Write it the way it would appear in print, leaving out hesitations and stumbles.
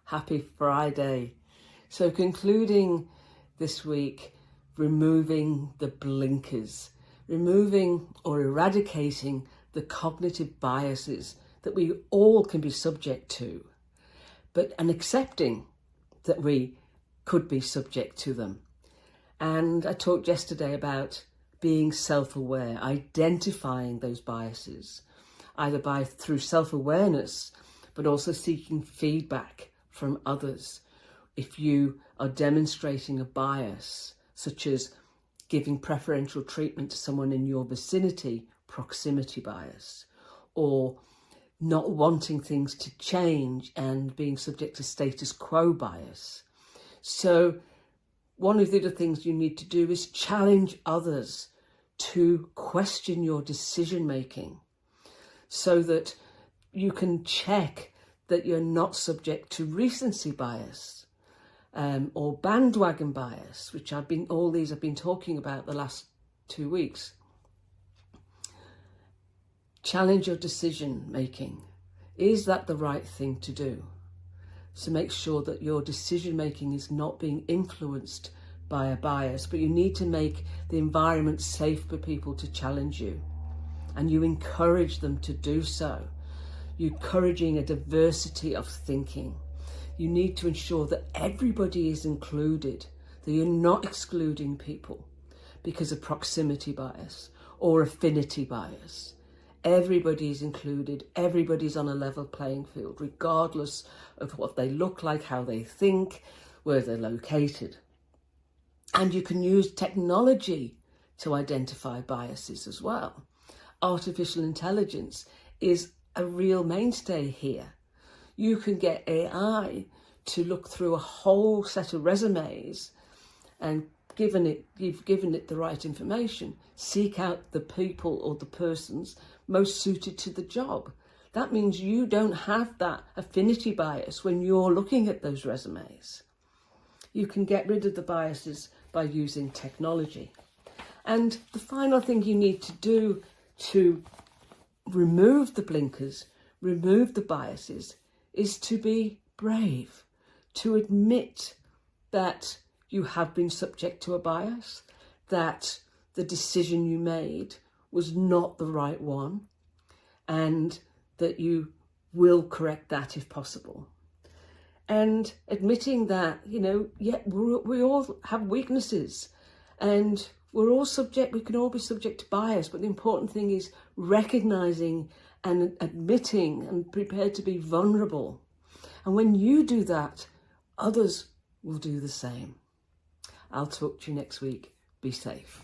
Happy Friday. So concluding this week, removing the blinkers, removing or eradicating the cognitive biases that we all can be subject to, and accepting that we could be subject to them. And I talked yesterday about being self-aware, identifying those biases, either through self-awareness, but also seeking feedback from others. If you are demonstrating a bias, such as giving preferential treatment to someone in your vicinity, proximity bias, or not wanting things to change and being subject to status quo bias. So one of the other things you need to do is challenge others to question your decision making so that you can check that you're not subject to recency bias or bandwagon bias, which I've been talking about the last 2 weeks. Challenge your decision making. Is that the right thing to do? So make sure that your decision making is not being influenced by a bias, but you need to make the environment safe for people to challenge you, and you encourage them to do so. You're encouraging a diversity of thinking. You need to ensure that everybody is included, that you're not excluding people because of proximity bias or affinity bias. Everybody is included, everybody's on a level playing field, regardless of what they look like, how they think, where they're located. And you can use technology to identify biases as well. Artificial intelligence is a real mainstay here. You can get AI to look through a whole set of resumes and you've given it the right information, seek out the people or the persons most suited to the job. That means you don't have that affinity bias when you're looking at those resumes. You can get rid of the biases by using technology. And the final thing you need to do to remove the blinkers, remove the biases, is to be brave, to admit that you have been subject to a bias, that the decision you made was not the right one, and that you will correct that if possible. And admitting that, we all have weaknesses, and we can all be subject to bias, but the important thing is recognizing and admitting and prepared to be vulnerable. And when you do that, others will do the same. I'll talk to you next week. Be safe.